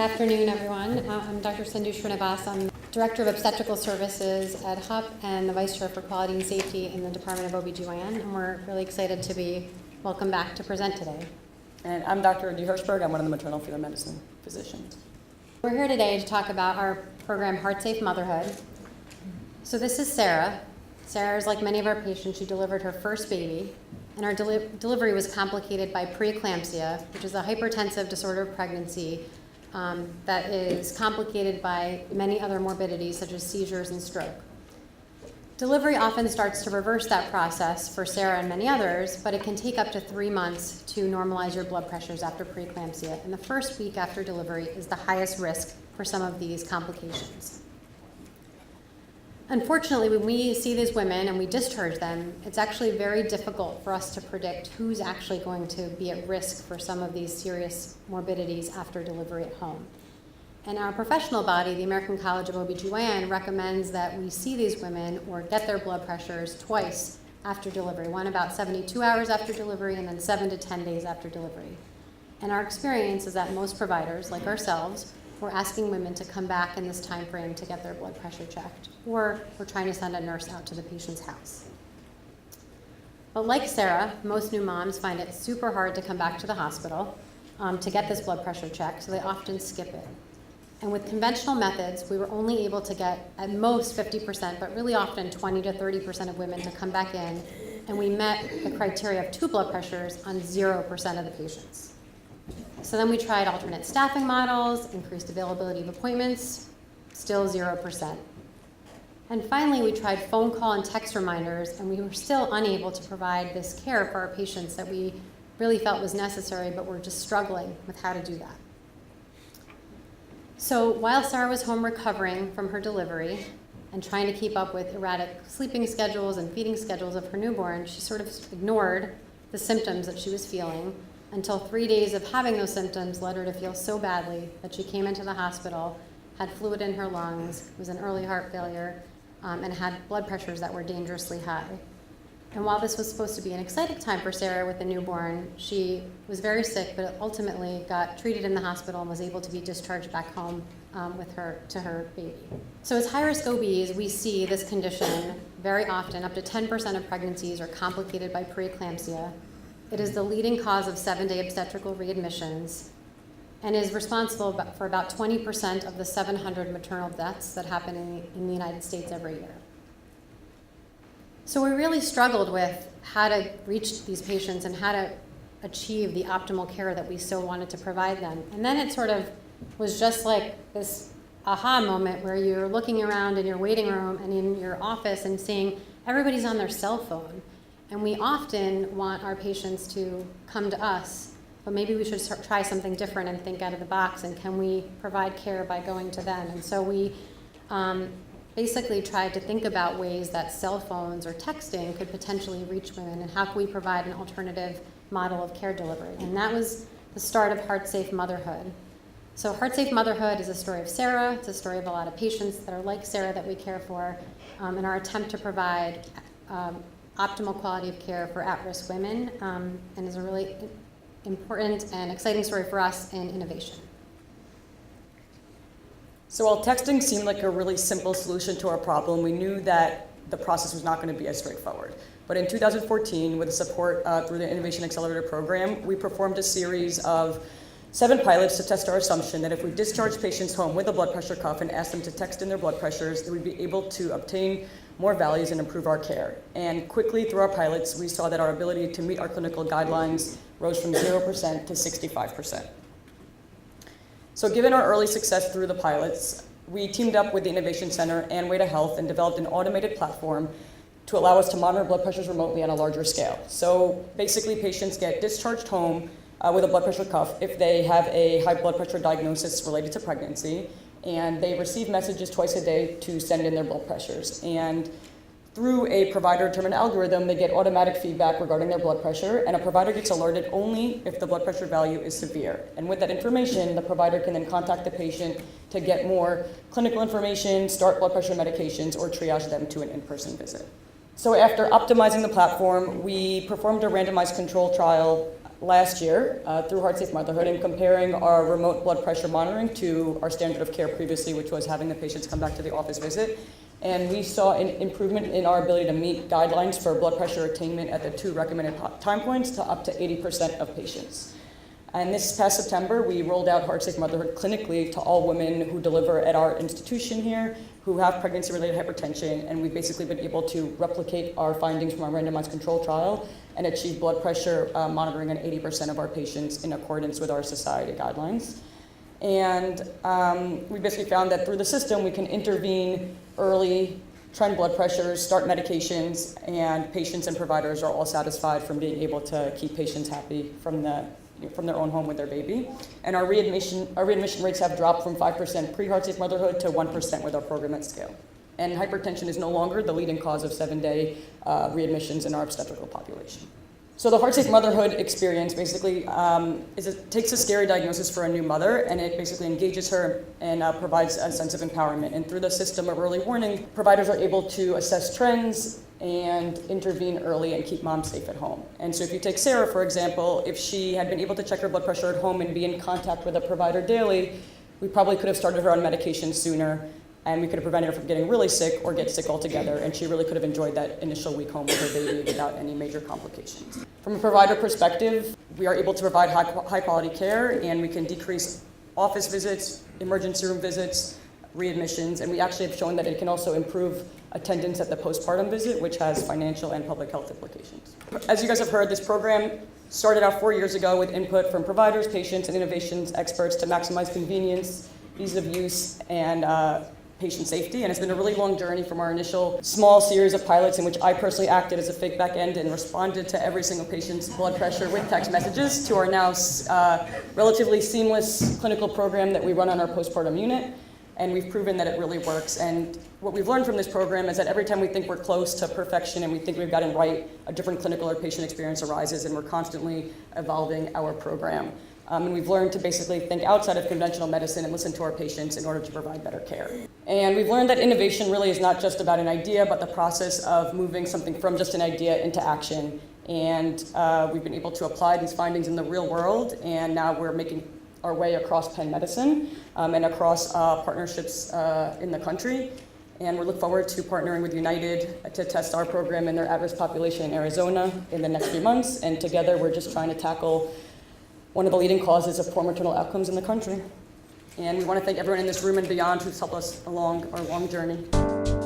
afternoon, everyone. I'm Dr. Sindhu Srinivas. I'm Director of Obstetrical Services at HUP and the Vice Chair for Quality and Safety in the Department of OBGYN, and we're really excited to be welcome back to present today. And I'm Dr. Hirshberg. I'm one of the maternal fetal medicine physicians. We're here today to talk about our program, Heart Safe Motherhood. So this is Sarah. Sarah is like many of our patients. She delivered her first baby, and our delivery was complicated by preeclampsia, which is a hypertensive disorder of pregnancy that is complicated by many other morbidities such as seizures and stroke. Delivery often starts to reverse that process for Sarah and many others, but it can take up to 3 months to normalize your blood pressures after preeclampsia. And the first week after delivery is the highest risk for some of these complications. Unfortunately, when we see these women and we discharge them, it's actually very difficult for us to predict who's actually going to be at risk for some of these serious morbidities after delivery at home. And our professional body, the American College of OBGYN, recommends that we see these women or get their blood pressures twice after delivery, one about 72 hours after delivery and then 7 to 10 days after delivery. And our experience is that most providers, like ourselves, we're asking women to come back in this time frame to get their blood pressure checked, or we're trying to send a nurse out to the patient's house. But like Sarah, most new moms find it super hard to come back to the hospital to get this blood pressure check, so they often skip it. And with conventional methods, we were only able to get at most 50%, but really often 20 to 30% of women to come back in, and we met the criteria of 2 blood pressures on 0% of the patients. So then we tried alternate staffing models, increased availability of appointments, still 0%. And finally, we tried phone call and text reminders, and we were still unable to provide this care for our patients that we really felt was necessary, but we're just struggling with how to do that. So while Sarah was home recovering from her delivery and trying to keep up with erratic sleeping schedules and feeding schedules of her newborn, she sort of ignored the symptoms that she was feeling until 3 days of having those symptoms led her to feel so badly that she came into the hospital, had fluid in her lungs, was in early heart failure, and had blood pressures that were dangerously high. And while this was supposed to be an exciting time for Sarah with the newborn, she was very sick, but ultimately got treated in the hospital and was able to be discharged back home to her baby. So as high-risk OBs, we see this condition very often. Up to 10% of pregnancies are complicated by preeclampsia. It is the leading cause of 7-day obstetrical readmissions and is responsible for about 20% of the 700 maternal deaths that happen in the United States every year. So we really struggled with how to reach these patients and how to achieve the optimal care that we so wanted to provide them. And then it sort of was just like this aha moment where you're looking around in your waiting room and in your office and seeing everybody's on their cell phone. And we often want our patients to come to us, but maybe we should try something different and think out of the box, and can we provide care by going to them? And so we basically tried to think about ways that cell phones or texting could potentially reach women, and how can we provide an alternative model of care delivery. And that was the start of Heart Safe Motherhood. So Heart Safe Motherhood is a story of Sarah. It's a story of a lot of patients that are like Sarah that we care for, in our attempt to provide optimal quality of care for at-risk women, and is a really important and exciting story for us in innovation. So while texting seemed like a really simple solution to our problem, we knew that the process was not going to be as straightforward. But in 2014, with the support through the Innovation Accelerator program, we performed a series of 7 pilots to test our assumption that if we discharged patients home with a blood pressure cuff and asked them to text in their blood pressures, that we'd be able to obtain more values and improve our care. And quickly through our pilots, we saw that our ability to meet our clinical guidelines rose from 0% to 65%. So given our early success through the pilots, we teamed up with the Innovation Center and Weta Health and developed an automated platform to allow us to monitor blood pressures remotely on a larger scale. So basically, patients get discharged home with a blood pressure cuff if they have a high blood pressure diagnosis related to pregnancy, and they receive messages twice a day to send in their blood pressures. And through a provider-determined algorithm, they get automatic feedback regarding their blood pressure, and a provider gets alerted only if the blood pressure value is severe. And with that information, the provider can then contact the patient to get more clinical information, start blood pressure medications, or triage them to an in-person visit. So after optimizing the platform, we performed a randomized control trial last year through Heart Safe Motherhood and comparing our remote blood pressure monitoring to our standard of care previously, which was having the patients come back to the office visit. And we saw an improvement in our ability to meet guidelines for blood pressure attainment at the 2 recommended time points to up to 80% of patients. And this past September, we rolled out Heart Safe Motherhood clinically to all women who deliver at our institution here, who have pregnancy-related hypertension, and we've basically been able to replicate our findings from our randomized control trial and achieve blood pressure monitoring in 80% of our patients in accordance with our society guidelines. And we basically found that through the system, we can intervene early, trend blood pressures, start medications, and patients and providers are all satisfied from being able to keep patients happy from their own home with their baby. And our readmission rates have dropped from 5% pre-Heart Safe Motherhood to 1% with our program at scale. And hypertension is no longer the leading cause of 7-day readmissions in our obstetrical population. So the Heart Safe Motherhood experience basically takes a scary diagnosis for a new mother, and it basically engages her and provides a sense of empowerment. And through the system of early warning, providers are able to assess trends and intervene early and keep mom safe at home. And so if you take Sarah, for example, if she had been able to check her blood pressure at home and be in contact with a provider daily, we probably could have started her on medication sooner, and we could have prevented her from getting really sick or get sick altogether, and she really could have enjoyed that initial week home with her baby without any major complications. From a provider perspective, we are able to provide high quality care, and we can decrease office visits, emergency room visits, readmissions, and we actually have shown that it can also improve attendance at the postpartum visit, which has financial and public health implications. As you guys have heard, this program started out 4 years ago with input from providers, patients, and innovations experts to maximize convenience, ease of use, and patient safety. And it's been a really long journey from our initial small series of pilots in which I personally acted as a fake back end and responded to every single patient's blood pressure with text messages to our now relatively seamless clinical program that we run on our postpartum unit. And we've proven that it really works. And what we've learned from this program is that every time we think we're close to perfection and we think we've gotten it right, a different clinical or patient experience arises, and we're constantly evolving our program. And we've learned to basically think outside of conventional medicine and listen to our patients in order to provide better care. And we've learned that innovation really is not just about an idea, but the process of moving something from just an idea into action. And we've been able to apply these findings in the real world, and now we're making our way across Penn Medicine and across partnerships in the country. And we look forward to partnering with United to test our program in their at-risk population in Arizona in the next few months. And together we're just trying to tackle one of the leading causes of poor maternal outcomes in the country. And we want to thank everyone in this room and beyond who's helped us along our long journey.